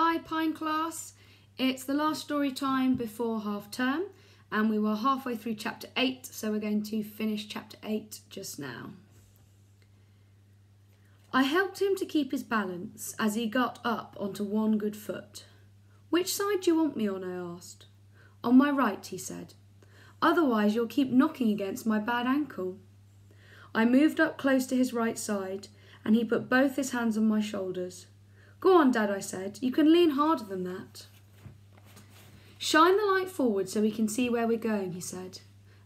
Hi Pine class, it's the last story time before half term and we were halfway through chapter 8, so we're going to finish chapter 8 just now. I helped him to keep his balance as he got up onto one good foot. "Which side do you want me on?" I asked. "On my right," he said. "Otherwise you'll keep knocking against my bad ankle." I moved up close to his right side and he put both his hands on my shoulders. "Go on, Dad," I said. "You can lean harder than that." "Shine the light forward so we can see where we're going," he said,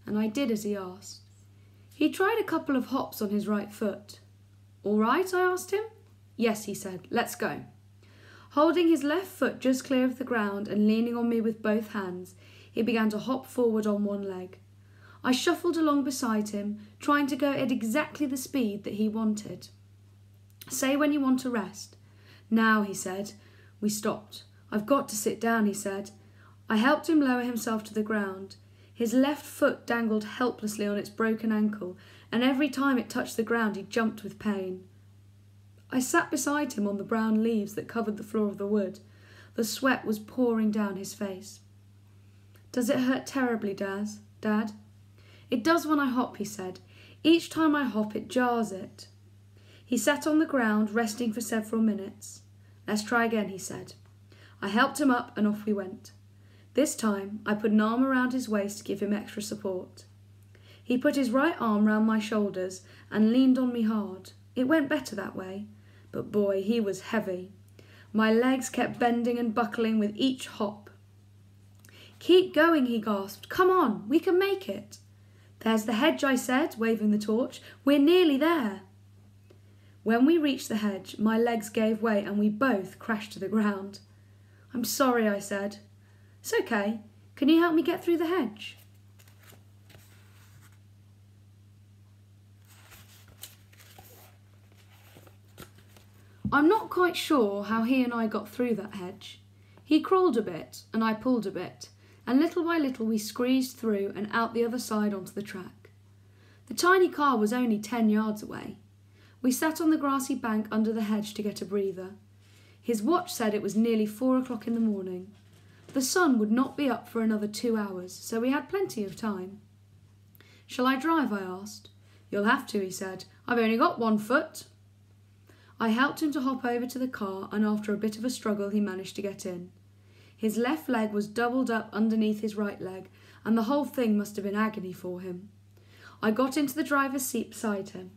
and I did as he asked. He tried a couple of hops on his right foot. "All right?" I asked him. "Yes," he said. "Let's go." Holding his left foot just clear of the ground and leaning on me with both hands, he began to hop forward on one leg. I shuffled along beside him, trying to go at exactly the speed that he wanted. "Say when you want to rest." "Now," he said. We stopped. "I've got to sit down," he said. I helped him lower himself to the ground. His left foot dangled helplessly on its broken ankle, and every time it touched the ground he jumped with pain. I sat beside him on the brown leaves that covered the floor of the wood. The sweat was pouring down his face. "Does it hurt terribly, Dad?" "It does when I hop," he said. "Each time I hop it jars it." He sat on the ground, resting for several minutes. "Let's try again," he said. I helped him up and off we went. This time I put an arm around his waist to give him extra support. He put his right arm round my shoulders and leaned on me hard. It went better that way, but boy, he was heavy. My legs kept bending and buckling with each hop. "Keep going," he gasped. "Come on, we can make it." "There's the hedge," I said, waving the torch. "We're nearly there." When we reached the hedge, my legs gave way and we both crashed to the ground. "I'm sorry," I said. "It's okay. Can you help me get through the hedge?" I'm not quite sure how he and I got through that hedge. He crawled a bit and I pulled a bit, and little by little we squeezed through and out the other side onto the track. The tiny car was only 10 yards away. We sat on the grassy bank under the hedge to get a breather. His watch said it was nearly 4 o'clock in the morning. The sun would not be up for another 2 hours, so we had plenty of time. "Shall I drive?" I asked. "You'll have to," he said. "I've only got one foot." I helped him to hop over to the car, and after a bit of a struggle he managed to get in. His left leg was doubled up underneath his right leg, and the whole thing must have been agony for him. I got into the driver's seat beside him.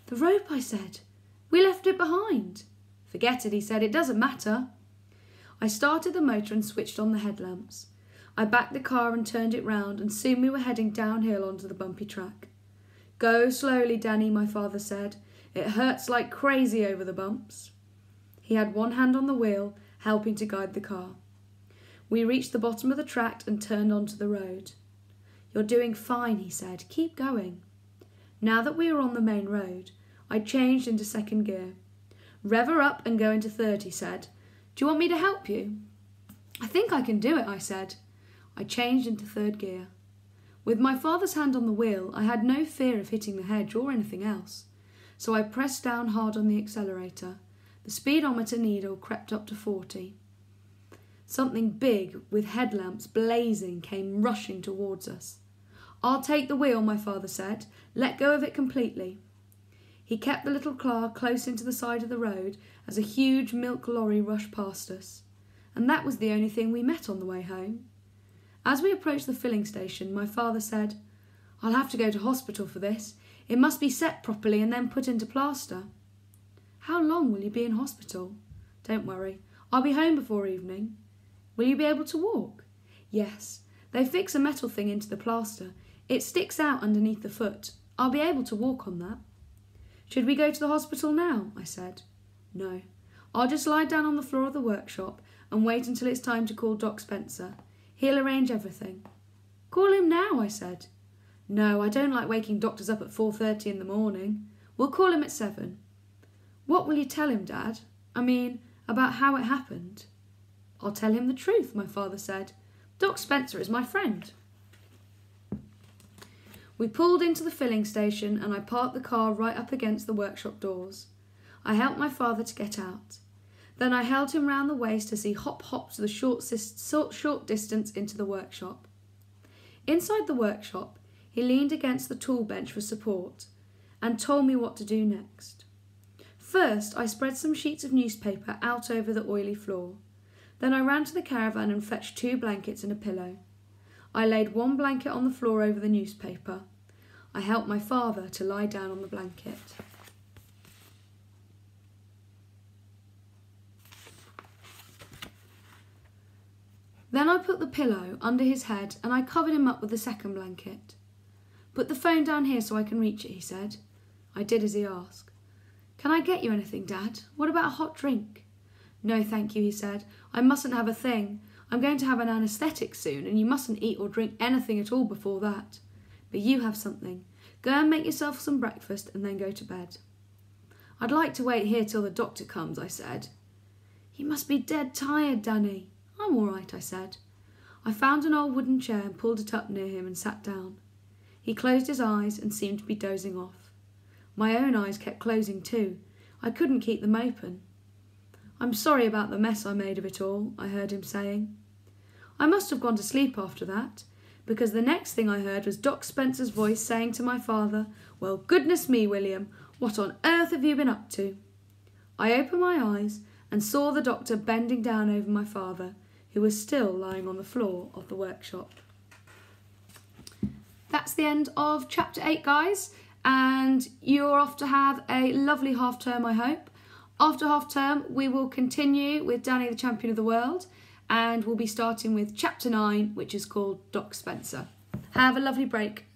"The rope," I said. "We left it behind." "Forget it," he said. "It doesn't matter." I started the motor and switched on the headlamps. I backed the car and turned it round, and soon we were heading downhill onto the bumpy track. "Go slowly, Danny," my father said. "It hurts like crazy over the bumps." He had one hand on the wheel, helping to guide the car. We reached the bottom of the track and turned onto the road. "You're doing fine," he said. "Keep going." Now that we were on the main road, I changed into second gear. "Rev her up and go into third," he said. "Do you want me to help you?" "I think I can do it," I said. I changed into third gear. With my father's hand on the wheel, I had no fear of hitting the hedge or anything else, so I pressed down hard on the accelerator. The speedometer needle crept up to 40. Something big, with headlamps blazing, came rushing towards us. "I'll take the wheel," my father said. "Let go of it completely." He kept the little car close into the side of the road as a huge milk lorry rushed past us, and that was the only thing we met on the way home. As we approached the filling station, my father said, "I'll have to go to hospital for this. It must be set properly and then put into plaster." "How long will you be in hospital?" "Don't worry. I'll be home before evening." "Will you be able to walk?" "Yes. They fix a metal thing into the plaster. It sticks out underneath the foot. I'll be able to walk on that." "Should we go to the hospital now?" I said. "No. I'll just lie down on the floor of the workshop and wait until it's time to call Doc Spencer. He'll arrange everything." "Call him now," I said. "No, I don't like waking doctors up at 4:30 in the morning. We'll call him at 7. "What will you tell him, Dad? I mean, about how it happened?" "I'll tell him the truth," my father said. "Doc Spencer is my friend." We pulled into the filling station and I parked the car right up against the workshop doors. I helped my father to get out. Then I held him round the waist as he hopped the short distance into the workshop. Inside the workshop, he leaned against the tool bench for support and told me what to do next. First, I spread some sheets of newspaper out over the oily floor. Then I ran to the caravan and fetched 2 blankets and a pillow. I laid 1 blanket on the floor over the newspaper. I helped my father to lie down on the blanket. Then I put the pillow under his head and I covered him up with the second blanket. "Put the phone down here so I can reach it," he said. I did as he asked. "Can I get you anything, Dad? What about a hot drink?" "No, thank you," he said. "I mustn't have a thing. I'm going to have an anaesthetic soon, and you mustn't eat or drink anything at all before that. But you have something. Go and make yourself some breakfast and then go to bed." "I'd like to wait here till the doctor comes," I said. "You must be dead tired, Danny." "I'm all right," I said. I found an old wooden chair and pulled it up near him and sat down. He closed his eyes and seemed to be dozing off. My own eyes kept closing too. I couldn't keep them open. "I'm sorry about the mess I made of it all," I heard him saying. I must have gone to sleep after that, because the next thing I heard was Doc Spencer's voice saying to my father, "Well, goodness me, William, what on earth have you been up to?" I opened my eyes and saw the doctor bending down over my father, who was still lying on the floor of the workshop. That's the end of chapter 8, guys, and you're off to have a lovely half term, I hope. After half term, we will continue with Danny the Champion of the World, and we'll be starting with chapter 9, which is called Doc Spencer. Have a lovely break.